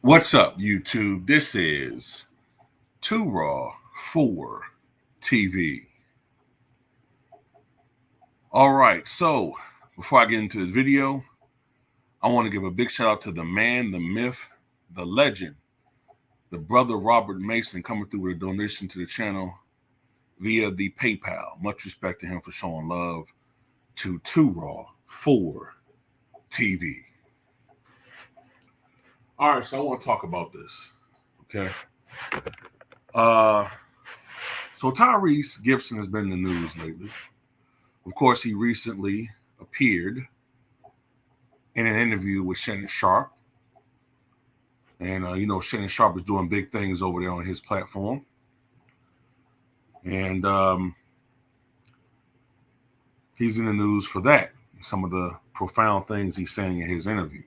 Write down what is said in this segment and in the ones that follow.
What's up, YouTube? This is Too Raw for TV. All right, so before I get into this video, I want to give a big shout out to the man, the myth, the legend, the brother Robert Mason coming through with a donation to the channel via the PayPal. Much respect to him for showing love to Too Raw for TV. All right, so I want to talk about this, okay? So Tyrese Gibson has been in the news lately. Of course, he recently appeared in an interview with Shannon Sharpe. And, Shannon Sharpe is doing big things over there on his platform. And he's in the news for that, some of the profound things he's saying in his interview.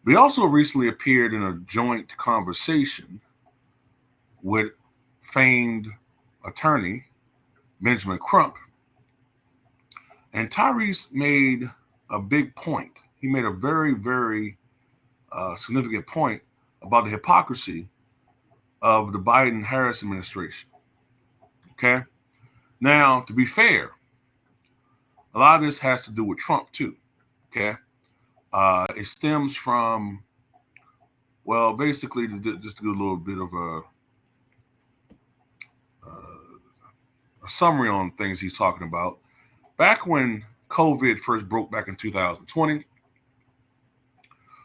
But he also recently appeared in a joint conversation with famed attorney Benjamin Crump. And Tyrese made a big point. He made a very, very significant point about the hypocrisy of the Biden-Harris administration. Okay? Now, to be fair, a lot of this has to do with Trump too. Okay? It stems from, well, basically, just to do a little bit of a summary on things he's talking about. Back when COVID first broke back in 2020,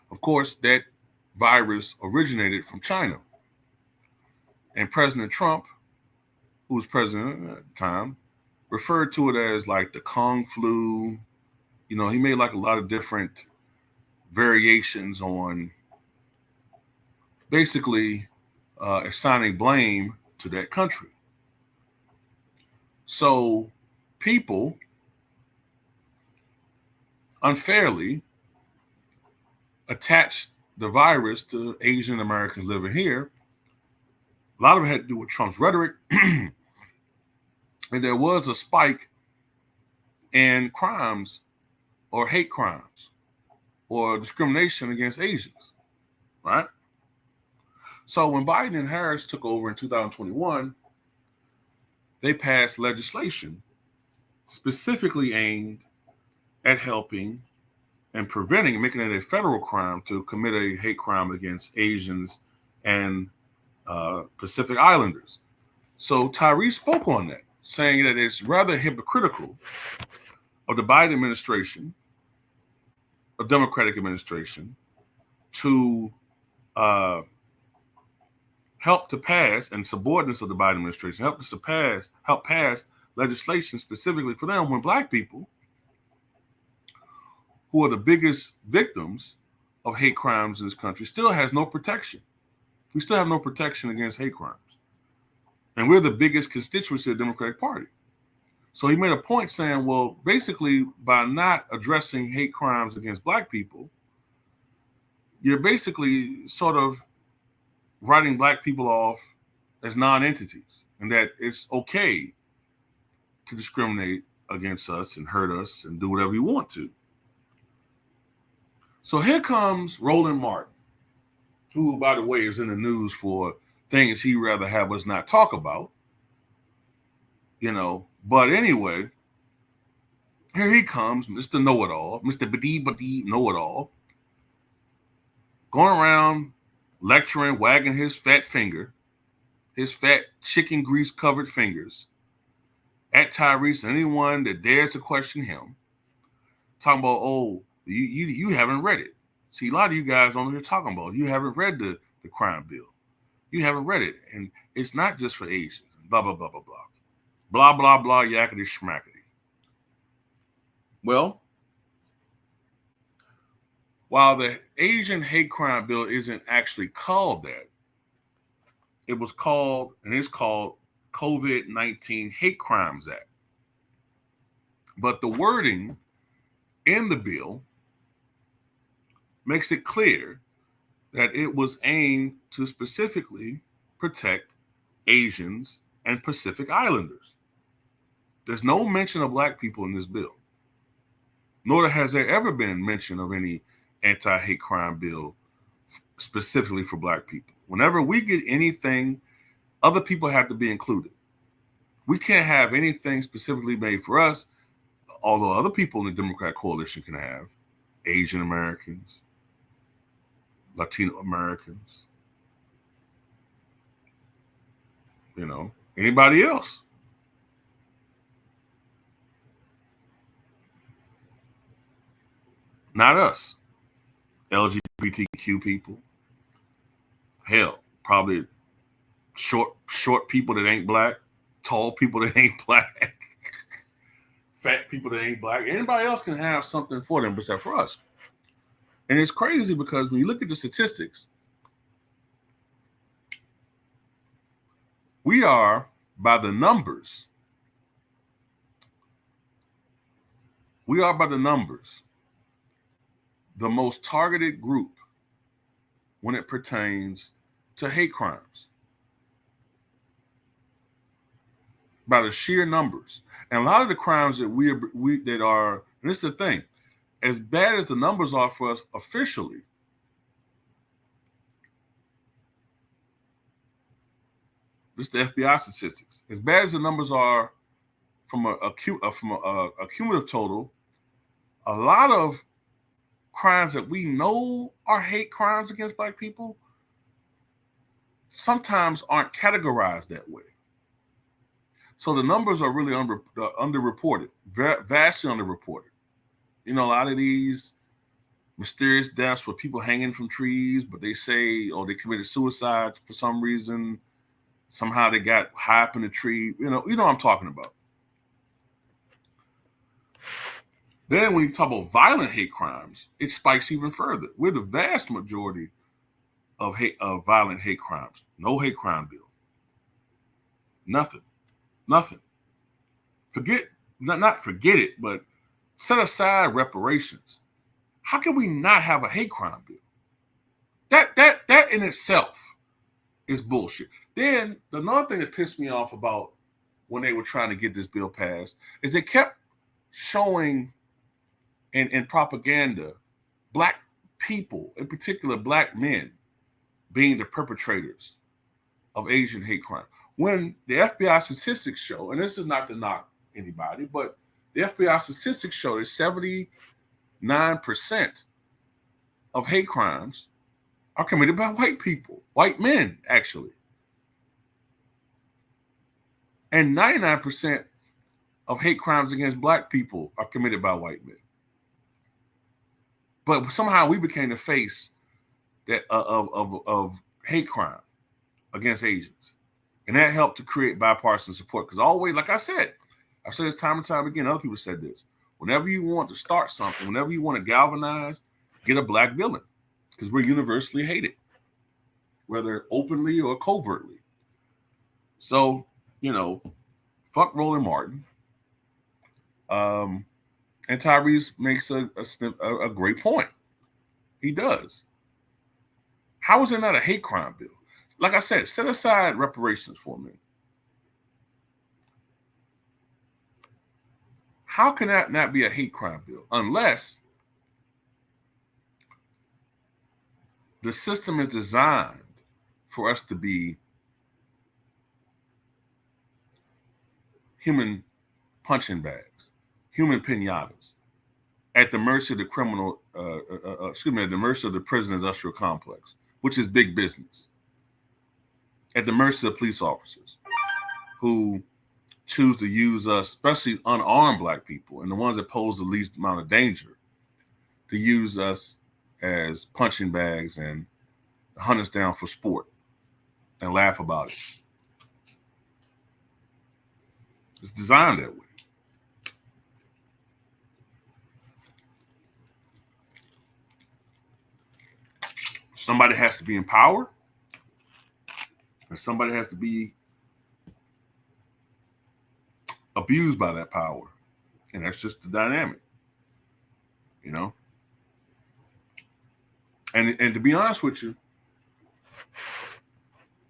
of course, that virus originated from China. And President Trump, who was president at the time, referred to it as like the Kung flu. You know, he made like a lot of different variations on basically assigning blame to that country. So people unfairly attached the virus to Asian Americans living here. A lot of it had to do with Trump's rhetoric. And there was a spike in crimes or hate crimes or discrimination against Asians, right? So when Biden and Harris took over in 2021, they passed legislation specifically aimed at helping and preventing, making it a federal crime to commit a hate crime against Asians and Pacific Islanders. So Tyrese spoke on that, saying that it's rather hypocritical of the Biden administration, a Democratic administration, to help to pass, and subordinates of the Biden administration help pass legislation specifically for them when Black people, who are the biggest victims of hate crimes in this country, still has no protection. We still have no protection against hate crimes. And we're the biggest constituency of the Democratic Party. So he made a point saying, well, basically, by not addressing hate crimes against Black people, you're basically sort of writing Black people off as non-entities, and that it's okay to discriminate against us and hurt us and do whatever you want to. So here comes Roland Martin, who, by the way, is in the news for things he'd rather have us not talk about, But anyway, here he comes, Mr. Know-It-All, Mr. Badee Know-It-All, going around lecturing, wagging his fat finger, his fat chicken grease-covered fingers at Tyrese and anyone that dares to question him, talking about, oh, you haven't read it. See, a lot of you guys don't know what you're talking about. You haven't read the crime bill. You haven't read it. And it's not just for Asians. Blah, blah, blah, blah, blah. Blah, blah, blah, yakety schmackety. Well, while the Asian hate crime bill isn't actually called that, it was called, and it's called COVID-19 Hate Crimes Act. But the wording in the bill makes it clear that it was aimed to specifically protect Asians and Pacific Islanders. There's no mention of Black people in this bill, nor has there ever been mention of any anti-hate crime bill specifically for black people. Whenever we get anything, other people have to be included. We can't have anything specifically made for us, although other people in the Democratic coalition can have. Asian Americans, Latino Americans, anybody else. Not us. LGBTQ people. Hell, probably short people that ain't black, tall people that ain't black, fat people that ain't black. Anybody else can have something for them except for us. And it's crazy because when you look at the statistics, we are, by the numbers, the most targeted group when it pertains to hate crimes. By the sheer numbers. And a lot of the crimes that that are, and this is the thing, as bad as the numbers are for us officially, this is the FBI statistics. As bad as the numbers are from a cumulative total, a lot of crimes that we know are hate crimes against black people sometimes aren't categorized that way. So the numbers are really underreported, vastly underreported. A lot of these mysterious deaths with people hanging from trees, but they say, they committed suicide for some reason. Somehow they got high up in the tree. You know what I'm talking about. Then when you talk about violent hate crimes, it spikes even further. We're the vast majority of violent hate crimes. No hate crime bill. Nothing. Not forget it, but set aside reparations. How can we not have a hate crime bill? That in itself is bullshit. Then another thing that pissed me off about when they were trying to get this bill passed is they kept showing in propaganda black people, in particular black men, being the perpetrators of Asian hate crime. When the FBI statistics show, and this is not to knock anybody, but the FBI statistics show that 79% of hate crimes are committed by white people, white men, actually. And 99% of hate crimes against black people are committed by white men. But somehow we became the face of hate crime against Asians. And that helped to create bipartisan support. Because always, like I said, I've said this time and time again, other people said this. Whenever you want to start something, whenever you want to galvanize, get a black villain. Because we're universally hated, whether openly or covertly. So, fuck Roland Martin. And Tyrese makes a great point. He does. How is there not a hate crime bill? Like I said, set aside reparations for a minute. How can that not be a hate crime bill? Unless the system is designed for us to be human punching bags, human pinatas, at the mercy of the at the mercy of the prison industrial complex, which is big business. At the mercy of police officers who choose to use us, especially unarmed black people and the ones that pose the least amount of danger, to use us as punching bags and hunt us down for sport and laugh about it. It's designed that way. Somebody has to be in power, and somebody has to be abused by that power. And that's just the dynamic, And to be honest with you,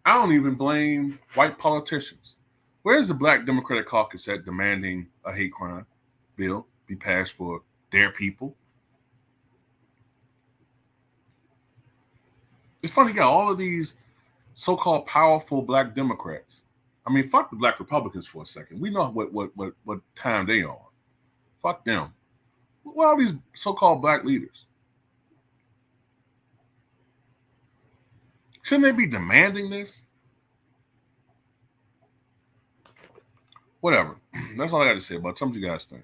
I don't even blame white politicians. Where's the Black Democratic Caucus at demanding a hate crime bill be passed for their people? It's funny, you got all of these so-called powerful black Democrats. I mean, fuck the black Republicans for a second. We know what time they on. Fuck them. What are these so-called black leaders? Shouldn't they be demanding this? Whatever. That's all I got to say about it. Tell me what you guys think.